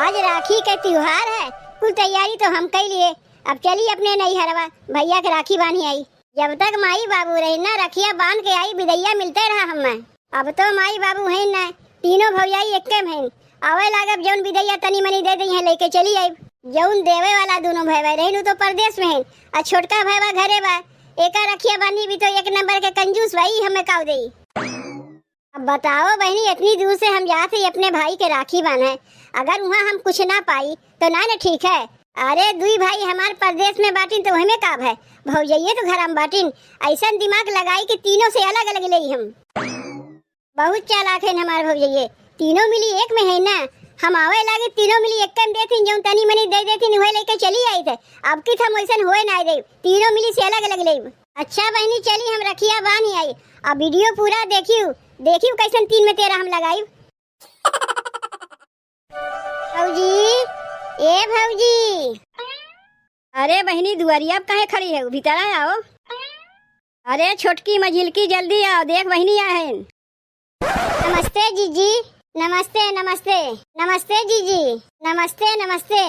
आज राखी का त्योहार है, कुल तैयारी तो हम कर लिए। अब चली अपने नैहरवा, भैया के राखी बांधी आई। जब तक माई बाबू रही ना रखिया बांध के आई विदैया मिलते रहा हमें। अब तो माई बाबू है ना, तीनों भौजाई एक में आवे लागब जौन विदैया तनी मनी दे दी है लेके चली आई। जौन देवे वाला दोनों भाई रही तो परदेश में है और छोटका भाईवा घरे बा। एका रखिया बांधी भी तो एक नंबर के कंजूस भाई हमें काव दे। अब बताओ बहनी, इतनी दूर से हम जाते अपने भाई के राखी बांधे, अगर वहाँ हम कुछ ना पाई तो ना ठीक है। अरे दुई भाई हमारे परदेश में बाटिन तो हमें काब है, भौजाइये तो घर हम बाटिन। ऐसा दिमाग लगाई कि तीनों से अलग अलग ले हम। बहुत चालाक है हमारे भौजाइये, तीनों मिली एक में है ना। हम आवे लागे तीनों मिली एक में देती, जो तनी मनी दे देती वही लेके चली आई थे। अब की हम वैसा हुए ना दे, तीनों मिली से अलग अलग ले। अच्छा बहनी चली हम रखिया बांध आई। अब वीडियो पूरा देखियो कैसन 3 में 13 हम लगाई। भौजी, ए भौजी। अरे बहनी दुआरिया काहे खड़ी है, भीतर आओ। अरे छोटकी मझिलकी जल्दी आओ, देख बहनी आए। नमस्ते जीजी। नमस्ते नमस्ते नमस्ते जीजी। नमस्ते नमस्ते।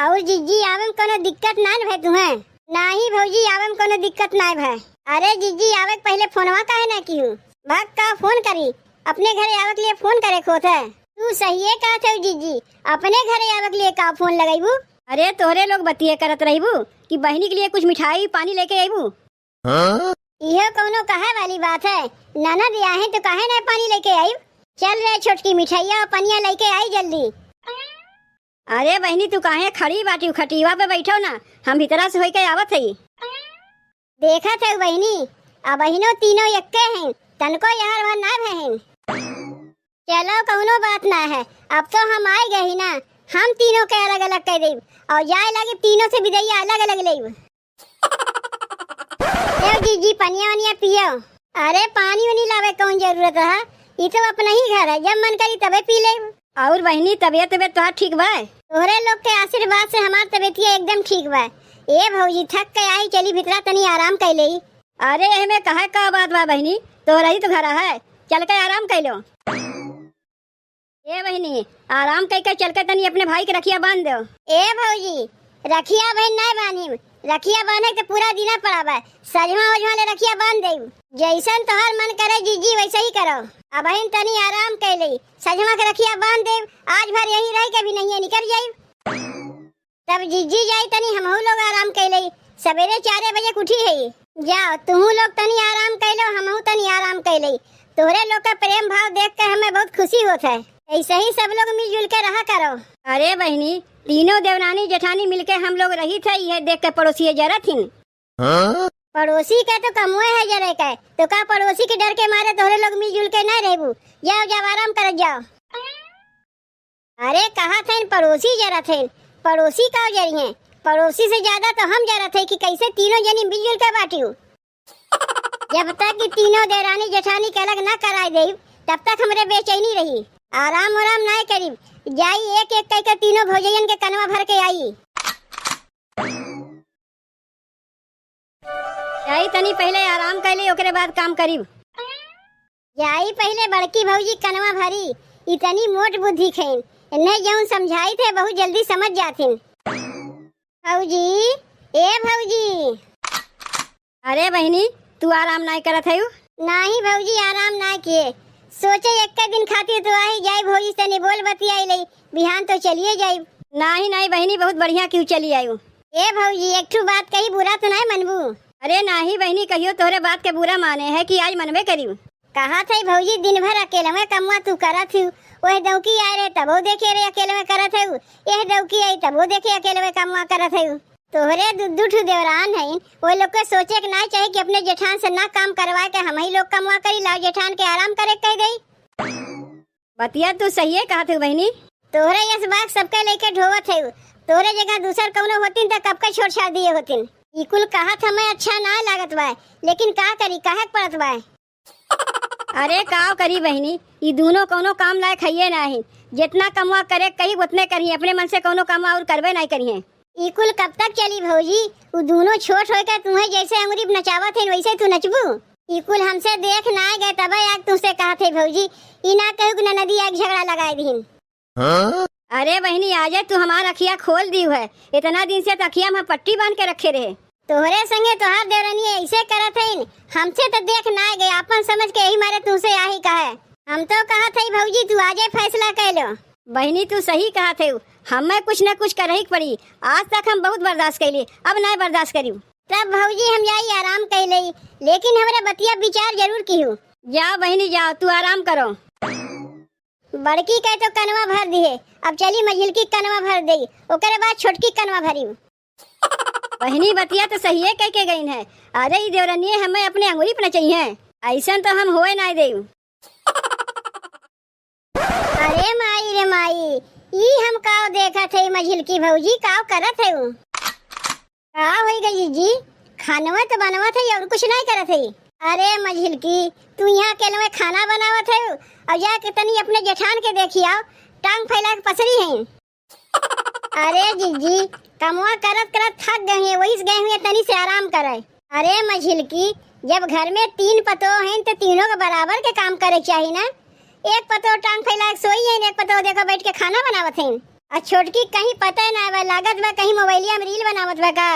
और जीजी आवे में कोनो दिक्कत ना है तुम्हें? नहीं भौजी आवे में कोनो दिक्कत ना है। अरे जीजी आवे पहले फोनवा काहे ना की भाग का फोन करी, अपने घरे आवे के लिए फोन करे खोत है। तू सही है कहा थे जीजी, अपने घरे आवे के लिए का फोन लगाईबू? अरे तोहरे लोग बतिये करत रहीबू कि बहनी के लिए कुछ मिठाई पानी लेके आईबू। यह कोनो कहे वाली बात है, नाना दिया है तो काहे ना पानी लेके आई। चल रे छोटकी मिठाइया और पनिया लेके आई जल्दी। अरे बहनी तू काहे खड़ी बाटी, खटीवा पे बैठो ना, हम भीतरा से होके आवत है। देखा थे बहनी, अब बहनों तीनों यक्के हैं, तनको यार वहाँ ना बहन। चलो कोनो बात ना है, अब तो हम आए गए ही ना, हम तीनों के अलग अलग कह देब और जाए लगे तीनों से विदैया अलग अलग लेब। जीजी पनिया वनिया पियो। अरे पानी वनी लावे कौन जरूरत है, ये तो अपना ही घर है, जब मन करी तबे पी ले। और बहनी तबियत तो ठीक बा? तोहरे लोग के आशीर्वाद से हमार तबियत एकदम ठीक बा। ए भौजी थक के आई, चली भीतरा तनी आराम कर ले। अरे हमें कहे का बात बा बहनी, तोहरा ही तो घर है, चल के आराम कर लो। ए बहनी आराम कर चल के तनी अपने भाई के रखिया बांध दो। ए भौजी रखिया बहन नहीं बांधी, रखिया बांधे तो पूरा दिन पड़ा बा, सजमा वजमा ले रखिया बांध दे। जैसन तोहर मन करे जीजी वैसा ही करो। अब बहन तनी आराम कर ले, सजमा के रखिया बांध दे, आज भर यहीं रह के भी नहीं निकल जाई। तब जीजी जाई तनी हमहू लोग आराम कर ले, सवेरे 4 बजे उठी है। जाओ तुम लोग तनी आराम कर लो, हमहू तनी आराम कर ले। तोहरे लोग का प्रेम भाव देख के हमें बहुत खुशी होता है, ऐसे ही सब लोग मिलजुल के रहा करो। अरे बहनी तीनों देवरानी जेठानी मिलके हम लोग रही थे, यह देख के पड़ोसी जरा थी। पड़ोसी का तो कमुए है जरे का, तो का पड़ोसी के डर के मारे तोहरे लोग मिलजुल के नहीं रहबू। जाओ जाओ आराम कर जाओ। अरे कहा थे पड़ोसी जरा थे, पड़ोसी का जरी है, पड़ोसी से ज्यादा तो हम जरा थे कि कैसे तीनों जनी मिलजुल के बाटियो। जब तक कि तीनों देवरानी जेठानी के अलग न कराई दे तब तक हमरे बेचैनी रही। आराम आराम नहीं करी, जाई एक एक करके तीनों भौजयन के कनवा भर के आई। जाई तनी पहले आराम कर ले, ओकरे बाद काम करी। जाई पहले बड़की भौजी कनवा भरी, इतनी मोट बुद्धि खेन, इन्हें जौन समझाई थे बहुत जल्दी समझ जाथिन। भौजी, ए भौजी। अरे बहनी तू आराम नहीं करत है? नहीं भौजी आराम नहीं किए, सोचे एक दिन खातिर तो आई जाई भौजी से नहीं बोल बतियाई ले, बिहान तो चलिए जाई। नहीं नहीं बहनी बहुत बढ़िया क्यों चली आई। ए भौजी एक ठू बात कही बुरा तो नहीं मनबू? अरे नहीं बहनी कहियो, तोहरे बात के बुरा माने है कि आज मनबे करी। कहा थे भौजी दिन भर अकेले में कमवा तू करत थी, वह दौकी आए रहे तबो देखे रे अकेले में करत है, यह दौकी आई तबो देखे अकेले में कमवा करत है। तोहरे दुद्दू ठू देवरान है, वो लोग को सोचे कि ना चाहे कि अपने जेठान से ना काम करवाए के हम ही लोग कमवा करी, लाओ जेठान के आराम करे कह गई। बतिया तू सही है कहा थे बहनी। तोहरे यस बात सबके लेके ढोवत है, तोहरे जगह दूसर कौनो होतिन तो कब के छोड़ छाड़ दिए होतिन। इकुल कहा था मैं अच्छा ना लागत बा, लेकिन का करी काहे पड़त बा। अरे काव करी बहनी, ये दोनों कोनो काम लायक है नहीं, जितना कमवा करे कही उतने करी, अपने मन से कोनो काम और करबे नहीं करिए। इकुल कब तक चली भौजी, वो दोनों छोट होकर तुम्हें जैसे अंगुरी नचावत है वैसे तू नचबू। इकुल हमसे देख ना गए तब आग तुमसे कहा थे भौजी, इना कहू न नदी आग झगड़ा लगाए दिन। अरे बहनी आजे तू हमार अखिया खोल दी है। इतना दिन से तकिया में पट्टी बांध के रखे रहे। तोहरे संगे तोहार देवरानी ऐसे करत हईन, हमसे तो देख ना गए, अपन समझ के यही मारे तुमसे आही कहे। हम तो कहा थे भौजी तू आजे फैसला कर लो। बहनी तू सही कहा थे, हमें कुछ न कुछ कर ही पड़ी। आज तक हम बहुत बर्दाश्त कैली, अब नहीं बर्दाश्त करियो। तब भौजी हम जाई आराम कर लई, लेकिन हमारे बतिया विचार जरूर की हूँ। जा बहनी जा, तू आराम करो। बड़की कह तो कनवा भर दिए, अब चली मझिलकी कनवा भर दई, ओकरे बाद छोटकी कनवा भरी। बहनी बतिया तो सही है कह के गई है। अरे ई देवरानी हमें अपने अंगुरी पर चाहिए, ऐसा तो हम होए ना दे। अरे माई रे माई, ई हम काव देखा थे मझिलकी भौजी काव करत है। का होई गई जी, खानवा तो बनवा थे और कुछ नहीं करत है। अरे मझिलकी तू यहाँ अकेले में खाना बनावत है और जाके तनी अपने जेठान के देखी आओ, टांग फैला के पसरी है। अरे जीजी कमवा करत करत थक गए हैं, वही गए हुए तनी से आराम करे। अरे मझिलकी जब घर में 3 पतो हैं तो तीनों के बराबर के काम करे चाहिए ना। एक पतो टांग फैला के सोई है, एक पतो देखो बैठ के खाना बनावत है, और छोटकी कहीं पता ना बा, लागत बा कहीं मोबाइलिया में रील बनावत बा का।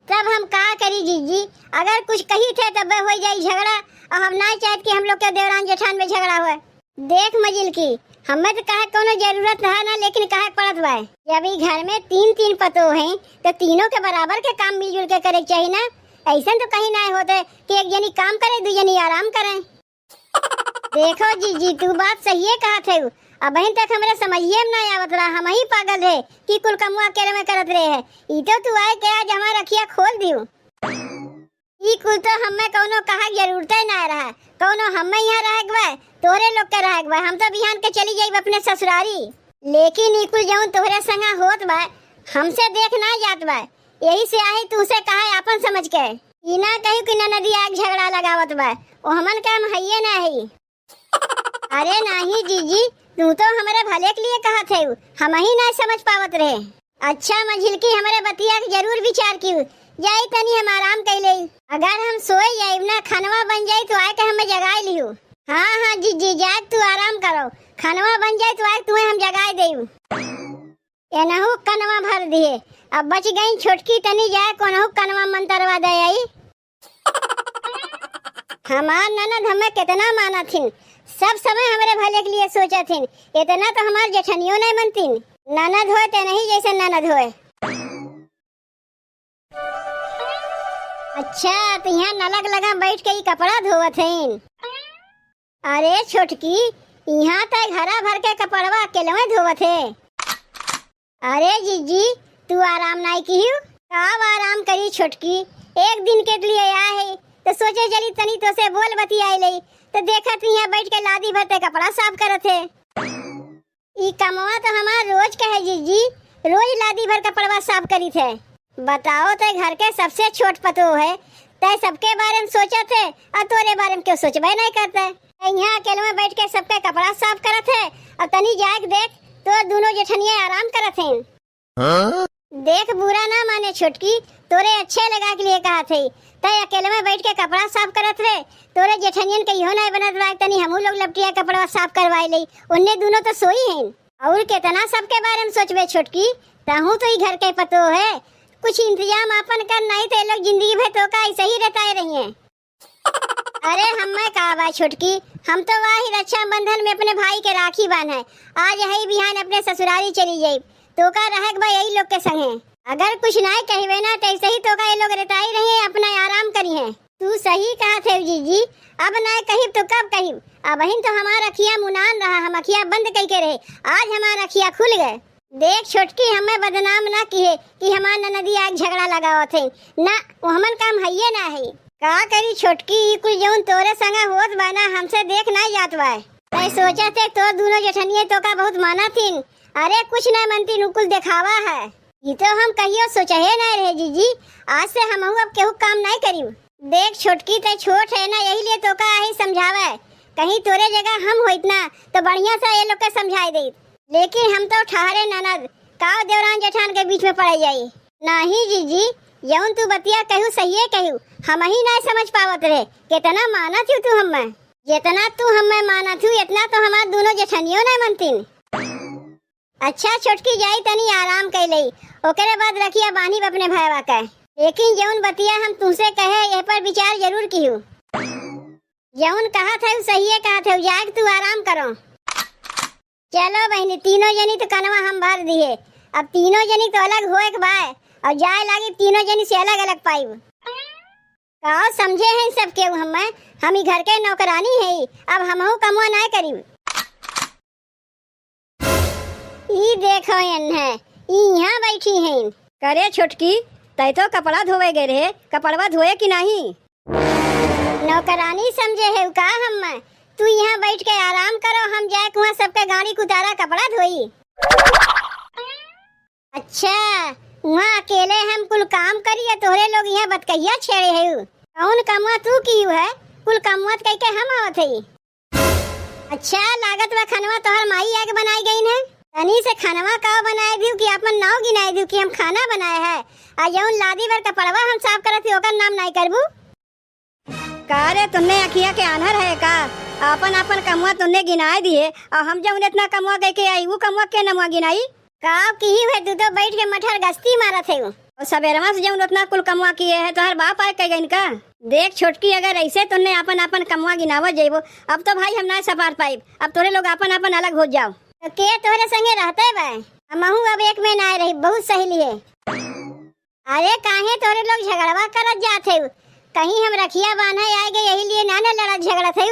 तब हम का करी जीजी, अगर कुछ कही थे तब हो जाई झगड़ा, और हम ना चाहते कि हम लोग के देवरान जेठान में झगड़ा हुआ। देख मजिलकी हमें तो कहे कोनो जरूरत है ना, लेकिन कहे पड़त बा जब ई घर में 3 पतो हैं तो तीनों के बराबर के काम मिलजुल के करे चाहिए ना। ऐसा तो कहीं ना होते कि एक जनी काम करे दू जनी आराम करे। देखो जीजी तू बात सही है कहा थे, अब बहन तक हमारे समझिए ना आवत रहा, हम ही पागल है कि कुल कमुआ अकेले में करत रहे है। ई तो तू आए के आज हमारा रखिया खोल दियो। ई कुल तो हमें कोनो कहा जरूरत ही ना रहा, कोनो हमें यहाँ रह गए तोरे लोग के रह गए, हम तो बिहान के चली जाई अपने ससुरारी। लेकिन ई कुल जाऊं तोहरे संगा होत बा, हमसे देख ना जात बा, यही से आही तुसे कहा अपन समझ के। ई ना कही कि नदी आग झगड़ा लगावत बा, ओ हमन काम हइये ना है। अरे नहीं जीजी तू तो हमारे भले के लिए कहा थे, हम ही ना समझ पावत रहे। अच्छा मझिलकी हमारे बतिया के जरूर विचार की जाई, तनी हम आराम कर ले। अगर हम सोए जाए ना खानवा बन जाए तो आए के हमें जगाए लियो। हाँ हाँ जीजी जाग तू आराम करो, खानवा बन जाए तो आए तुम्हें हम जगाए देऊ। एनहु कनवा भर दिए, अब बच गई छोटकी, तनी जाए कोनहु कनवा मंतरवा दे आई। हमार ननद हमें कितना माना थी, सब समय हमारे भले के लिए सोचा थी, इतना तो हमार जेठनियों नहीं मनती। ननद होए ते नहीं जैसे ननद होए। अच्छा तो यहाँ नलक लगा बैठ के ही कपड़ा धोवत हैं। अरे छोटकी यहाँ तक घरा भर के कपड़वा अकेले में धोवत है। अरे जीजी तू आराम नहीं की, कब आराम करी छोटकी, एक दिन के लिए आया है तो सोचे चली तनी तो से बोल बतियाई ले, तो देखा तू यहाँ बैठ के लादी भरते कपड़ा साफ करत है। ई कमवा तो हमार रोज का है जीजी, रोज लादी भर कपड़वा साफ करी थे। बताओ ते घर के सबसे छोट पतो है, ते सबके बारे में सोचा थे और तोरे बारे में क्यों सोचबे नहीं करते। यहाँ अकेले में बैठ के सबके कपड़ा साफ करत है और तनी जाग देख तो दोनों जेठनिया आराम करत हैं। देख बुरा ना माने छोटकी, तोरे अच्छे लगा के लिए कहा थे, ते अकेले में बैठ के कपड़ा साफ करत रहे, तोरे जेठनियन के इहो नहीं बनत रहा तनी हमू लोग लपटिया कपड़ा साफ करवाई ले, उन्ने दोनों तो सोई हैं। और कितना सबके बारे में सोचबे छोटकी, ताहू तो ही घर के पतो है, कुछ इंतजाम अपन कर, नहीं तो लोग जिंदगी भर तो का ऐसे ही रहता रही हैं। अरे हमें कहा बा छोटकी, हम तो वाही रक्षा बंधन में अपने भाई के राखी बांधे, आज यही बिहान अपने ससुराली चली जाई, तो का रहक बा यही लोग के संगे। अगर कुछ नहीं कहवे ना तो ऐसे ही तो का ये लोग रहता ही रहे, अपना आराम करी है। तू सही कहा थे जीजी, अब ना कही तो कब कही, अब बहन तो हमारा अखिया मुनान रहा, हम अखिया बंद कई के रहे, आज हमारा अखिया खुल गए। देख छोटकी हमें बदनाम ना किए कि हमार ननदी आग झगड़ा लगाओ थे ना, वो हमन काम हइये ना है। का करी छोटकी कुल जौन तोरे संगा होत बाना हमसे देख ना जात बा, मैं सोचा थे तो दोनों जेठनिये तो का बहुत माना थी। अरे कुछ ना मनती नुकुल दिखावा है, ये तो हम कहियो सोचा है ना रहे जीजी, आज से हम अब केहू काम नहीं करी। देख छोटकी ते छोट है ना, यही लिए तो का ही समझावे, कहीं तोरे जगह हम होइत ना तो बढ़िया से ये लोग के समझाई दे, लेकिन हम तो ठहरे ननद काव देवरान जेठान के बीच में पड़ जाई। नहीं जीजी यौन तू बतिया कहू सही है कहू, हम ही नहीं समझ पावत रहे, कितना माना थी तू हमें, जितना तू हमें माना थी इतना तो हमार दोनों जेठनियों नहीं मनती। अच्छा छोटकी जाई तनी आराम कर लई, ओकरे बाद रखिया बानी अपने भैया के। लेकिन जौन बतिया हम तुमसे कहे ये पर विचार जरूर कियो। जौन कहा था सही है, कहा था जाग तू आराम करो। चलो बहनी तीनों जनी तो कनवा हम भर दिए, अब तीनों जनी तो अलग होए के बाय और जाए लागी तीनों जनी से अलग अलग पाइब। कहो समझे हैं सब के हम ही घर के नौकरानी है, अब हमहू कमवा ना करीब। ई देखो है यहाँ बैठी हैं। करे छोटकी तय तो कपड़ा धोवे गए रहे, कपड़वा धोए कि नहीं? नौकरानी समझे है का हम? तू यहाँ बैठ के आराम करो, हम जाए वहाँ सबके गाड़ी कुतारा कपड़ा धोई। अच्छा वहाँ अकेले हम कुल काम करिए, तोहरे लोग यहाँ बतकैया छेड़े है। कौन कमवा तू की है? कुल कमवा कह के हम आवत है। अच्छा लागत व खनवा तोहर माई आके बनाई गई है। तनी से खनवा का बनाए दियो कि अपन नाव गिनाए दियो कि हम खाना बनाए है। आ जौन लादी भर कपड़वा हम साफ करत ही ओकर नाम नहीं करबू। का रे तुमने अखिया के आनहर है का? अपन अपन कमवा तुमने गिनाए दिए और हम जब इतना कमवा कह के आई वो कमवा के नमवा गिनाई का की है? तू तो बैठ के मठर गश्ती मारत है। और सवेरवा से जब उतना कुल कमवा किए है तो हर बाप आए कह गई का? देख छोटकी अगर ऐसे तुमने अपन अपन कमवा गिनावा जेबो अब तो भाई हम ना सपार पाइब। अब तोरे लोग अपन अपन अलग हो जाओ। तो के तोरे संगे रहते बा? हमहू अब एक में ना रही, बहुत सहेली है। अरे काहे तोरे लोग झगड़वा करत जाते हो? कहीं हम रखिया बांधा आए गए यही लिए ना लड़त झगड़त है।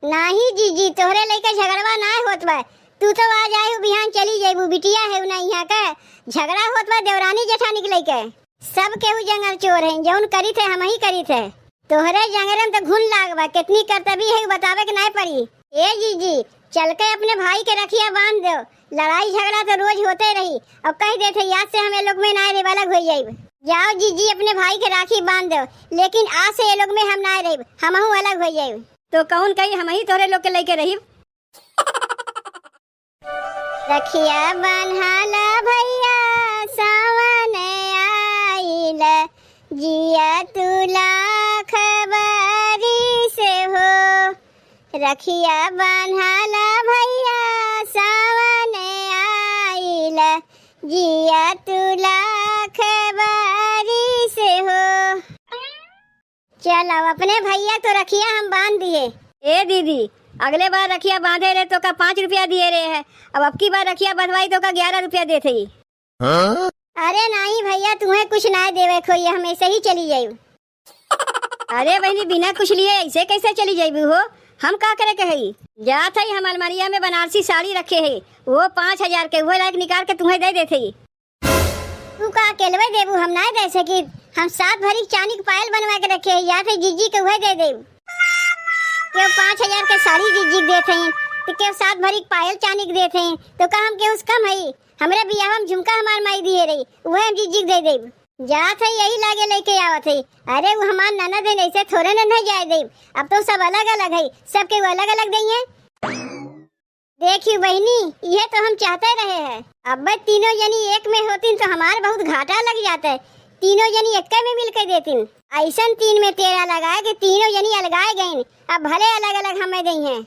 नहीं जीजी तोहरे लेके झगड़वा ना होत बा। तू तो आ जाए बिहान चली जाइबू, बिटिया है ना यहाँ का झगड़ा होत बा देवरानी जेठानी के लेके। सब केहू जंगल चोर है, जौन करी थे हम ही करी थे। तोहरे जंगल में तो घुन लागबा, कितनी कर्तव्य है बतावे के नहीं पड़ी। ए जीजी चल के अपने भाई के रखिया बांध दो, लड़ाई झगड़ा तो रोज होते रही। अब कह देते याद से हमें लोग में ना रे अलग हो जाइब। जाओ जीजी अपने भाई के राखी बांध दो, लेकिन आज से ये लोग में हम ना रही, हमहू अलग हो जाइब। तो कौन कही हम ही तोरे लोग के लेके रही। रखिया बन्हाला भैया सावन आइल, जिया तुला खबरी से हो। रखिया बन्हाला भैया सावन आइल, जिया तुला खबरी से हो। चलो अपने भैया तो रखिया हम बांध दिए। ए दीदी अगले बार रखिया बांधे रहे तो का 5 रुपया दिए रहे है, अब की बार रखिया बंधवाई तो का 11 रुपया देते ही। अरे नहीं भैया तुम्हें कुछ ना देवे खोई, हम ऐसे ही चली जायू। अरे बहनी बिना कुछ लिए ऐसे कैसे चली जाइबू हो? हम का करे के हई? जात हई हम अलमारिया में बनारसी साड़ी रखे है, वो 5000 के वो लायक निकाल के तुम्हें दे देते ही। तू का अकेले देबू? हम ना दे सकी, हम 7 भरी चांदी के पायल बनवा के रखे है, या फिर जीजी के वह दे दे। क्यों 5000 के साड़ी जीजी देते हैं तो क्यों 7 भरी पायल चांदी के देते हैं? तो का हम क्यों कम है? हमरे बियाह में झुमका हमार माई दिए रही, वह हम जीजी दे दे। जात है यही लागे लेके आवत है। अरे वो हमार ननद है, ऐसे थोड़े न जाए दे। अब तो सब अलग अलग है, सबके वो अलग अलग देंगे। देखियो बहनी ये तो हम चाहते रहे हैं, अब तीनों जनी एक में होती तो हमार बहुत घाटा लग जाता है। तीनों जनी एक में मिल के देती, ऐसा 3 में 13 लगाए कि तीनों जनी अलगाए गई। अब भले अलग अलग हमें दी हैं।